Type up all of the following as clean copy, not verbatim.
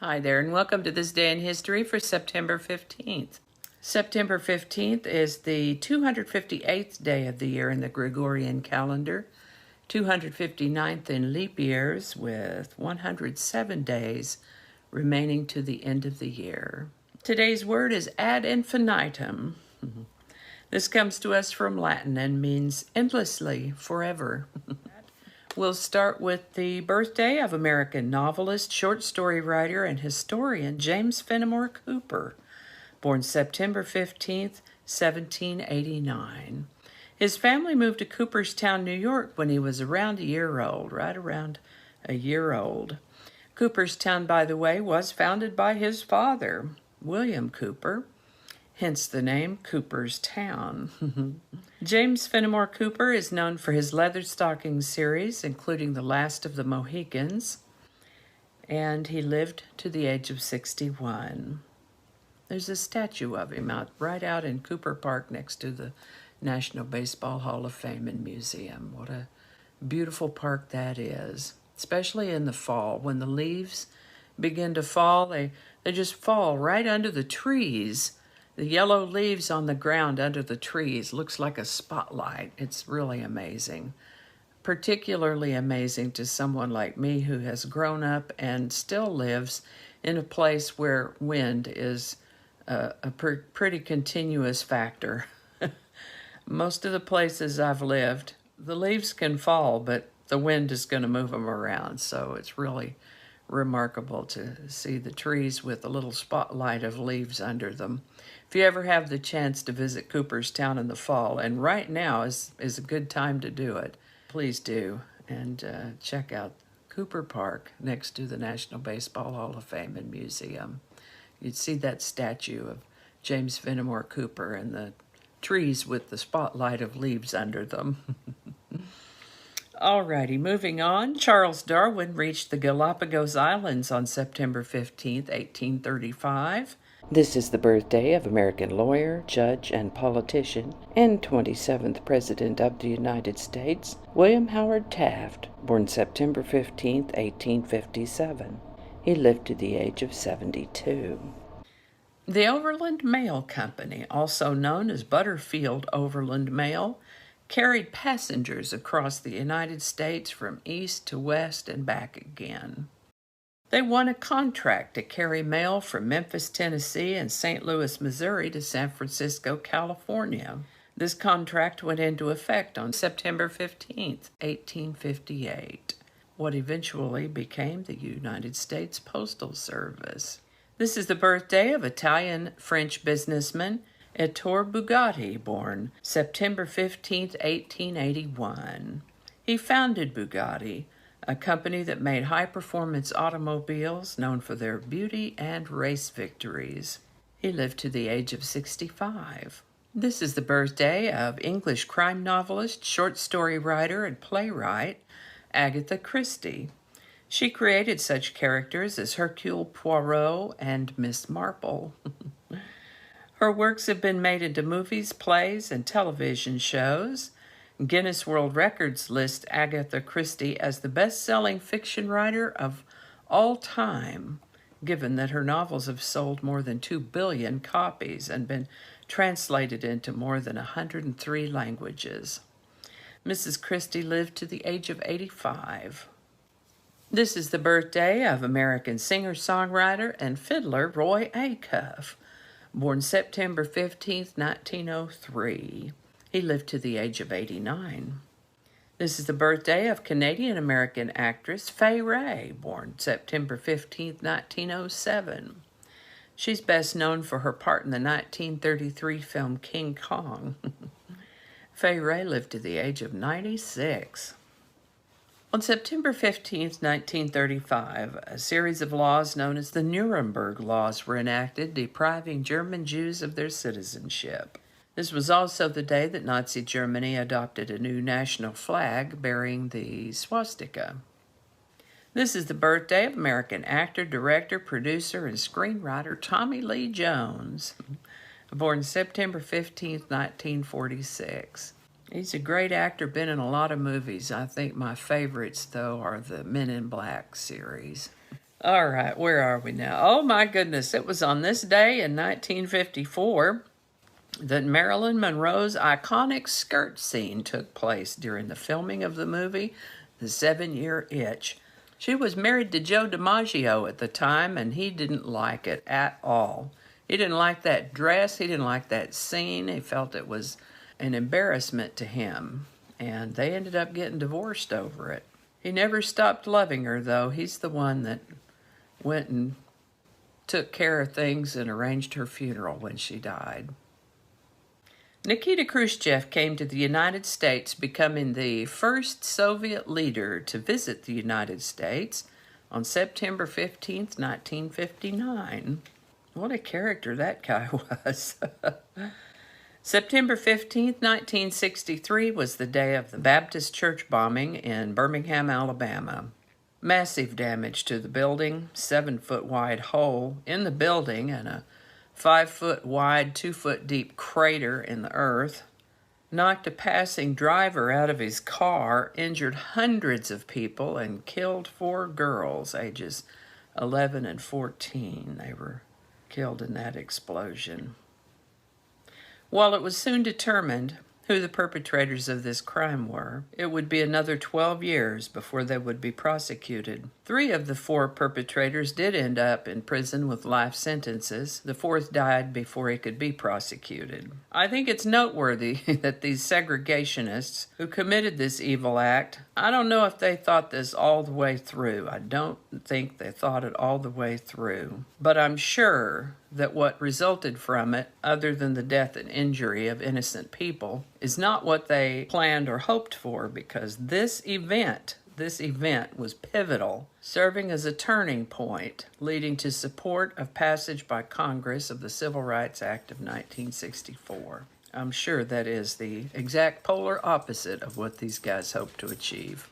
Hi there, and welcome to this day in history for September 15th. September 15th is the 258th day of the year in the Gregorian calendar, 259th in leap years, with 107 days remaining to the end of the year. Today's word is ad infinitum. This comes to us from Latin and means endlessly, forever. We'll start with the birthday of American novelist, short story writer, and historian James Fennimore Cooper, born September 15th, 1789. His family moved to Cooperstown, New York when he was around a year old, right around a year old. Cooperstown, by the way, was founded by his father, William Cooper, hence the name Cooperstown. James Fennimore Cooper is known for his Leatherstocking series, including The Last of the Mohicans, and he lived to the age of 61. There's a statue of him right out in Cooper Park next to the National Baseball Hall of Fame and Museum. What a beautiful park that is, especially in the fall. When the leaves begin to fall, they just fall right under the trees. The yellow leaves on the ground under the trees looks like a spotlight. It's really amazing. Particularly amazing to someone like me who has grown up and still lives in a place where wind is a pretty continuous factor. Most of the places I've lived, the leaves can fall, but the wind is going to move them around. So it's really remarkable to see the trees with a little spotlight of leaves under them. If you ever have the chance to visit Cooperstown in the fall, and right now is a good time to do it, please do, and check out Cooper Park next to the National Baseball Hall of Fame and Museum. You'd see that statue of James Fennimore Cooper and the trees with the spotlight of leaves under them. Alrighty, moving on. Charles Darwin reached the Galapagos Islands on September 15th, 1835. This is the birthday of American lawyer, judge, and politician, and 27th President of the United States, William Howard Taft, born September 15th, 1857. He lived to the age of 72. The Overland Mail Company, also known as Butterfield Overland Mail, carried passengers across the United States from east to west and back again. They won a contract to carry mail from Memphis, Tennessee, and St. Louis, Missouri to San Francisco, California. This contract went into effect on September 15th, 1858, what eventually became the United States Postal Service. This is the birthday of Italian-French businessman Ettore Bugatti, born September 15th, 1881. He founded Bugatti, a company that made high-performance automobiles known for their beauty and race victories. He lived to the age of 65. This is the birthday of English crime novelist, short story writer, and playwright Agatha Christie. She created such characters as Hercule Poirot and Miss Marple. Her works have been made into movies, plays, and television shows. Guinness World Records lists Agatha Christie as the best-selling fiction writer of all time, given that her novels have sold more than 2 billion copies and been translated into more than 103 languages. Mrs. Christie lived to the age of 85. This is the birthday of American singer-songwriter and fiddler Roy Acuff, born September 15th, 1903. He lived to the age of 89. This is the birthday of Canadian-American actress Wray, born September 15th, 1907. She's best known for her part in the 1933 film King Kong. Wray lived to the age of 96. On September 15, 1935, a series of laws known as the Nuremberg laws were enacted, depriving German Jews of their citizenship. This was also the day that Nazi Germany adopted a new national flag bearing the swastika. This is the birthday of American actor, director, producer, and screenwriter Tommy Lee Jones, born September 15, 1946. He's a great actor, been in a lot of movies. I think my favorites, though, are the Men in Black series. All right, where are we now? Oh my goodness, it was on this day in 1954 that Marilyn Monroe's iconic skirt scene took place during the filming of the movie The 7-Year Itch. She was married to Joe DiMaggio at the time, and he didn't like it at all. He didn't like that dress. He didn't like that scene. He felt it was an embarrassment to him, and they ended up getting divorced over it. He never stopped loving her, though. He's the one that went and took care of things and arranged her funeral when she died. Nikita Khrushchev came to the United States, becoming the first Soviet leader to visit the United States on September 15th, 1959. What a character that guy was. September 15th, 1963 was the day of the Baptist church bombing in Birmingham, Alabama. Massive damage to the building, 7-foot wide hole in the building and a 5-foot wide, 2-foot deep crater in the earth, knocked a passing driver out of his car, injured hundreds of people, and killed 4 girls, ages 11 and 14. They were killed in that explosion. While it was soon determined who the perpetrators of this crime were, it would be another 12 years before they would be prosecuted. 3 of the 4 perpetrators did end up in prison with life sentences. The 4th died before he could be prosecuted. I think it's noteworthy that these segregationists who committed this evil act, I don't know if they thought this all the way through. I don't think they thought it all the way through. But I'm sure that what resulted from it, other than the death and injury of innocent people, is not what they planned or hoped for, because this event was pivotal, serving as a turning point, leading to support of passage by Congress of the Civil Rights Act of 1964. I'm sure that is the exact polar opposite of what these guys hoped to achieve.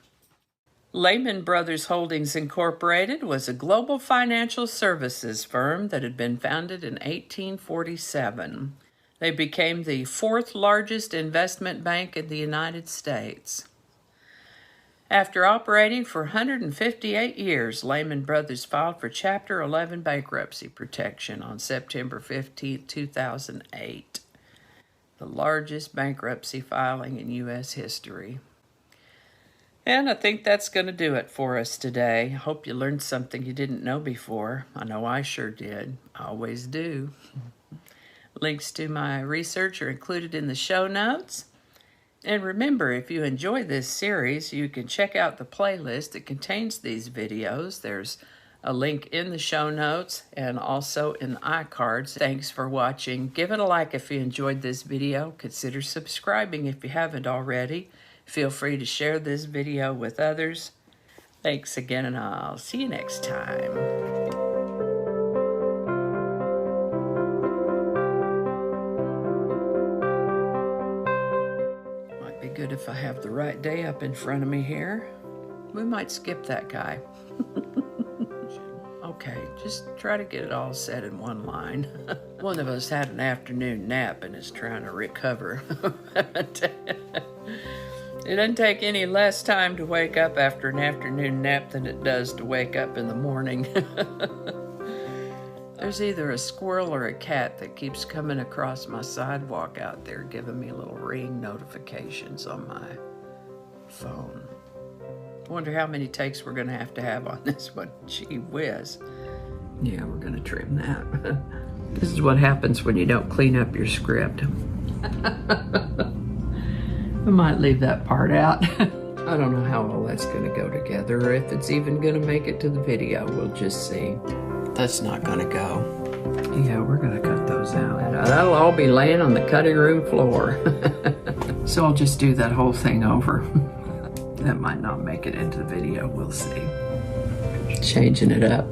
Lehman Brothers Holdings Incorporated was a global financial services firm that had been founded in 1847. They became the 4th largest investment bank in the United States. After operating for 158 years, Lehman Brothers filed for Chapter 11 bankruptcy protection on September 15, 2008, the largest bankruptcy filing in U.S. history. And I think that's going to do it for us today. I hope you learned something you didn't know before. I know I sure did. I always do. Links to my research are included in the show notes. And remember, if you enjoy this series, you can check out the playlist that contains these videos. There's a link in the show notes and also in the iCards. Thanks for watching. Give it a like if you enjoyed this video. Consider subscribing if you haven't already. Feel free to share this video with others. Thanks again, and I'll see you next time. Might be good if I have the right day up in front of me here. We might skip that guy. Okay, just try to get it all said in one line. One of us had an afternoon nap and is trying to recover. It doesn't take any less time to wake up after an afternoon nap than it does to wake up in the morning. There's either a squirrel or a cat that keeps coming across my sidewalk out there, giving me little ring notifications on my phone. Wonder how many takes we're going to have on this one. Gee whiz. Yeah, we're going to trim that. This is what happens when you don't clean up your script. I might leave that part out. I don't know how all that's going to go together, or if it's even going to make it to the video. We'll just see. That's not going to go. Yeah, we're going to cut those out. That'll all be laying on the cutting room floor. So I'll just do that whole thing over. That might not make it into the video. We'll see. Changing it up.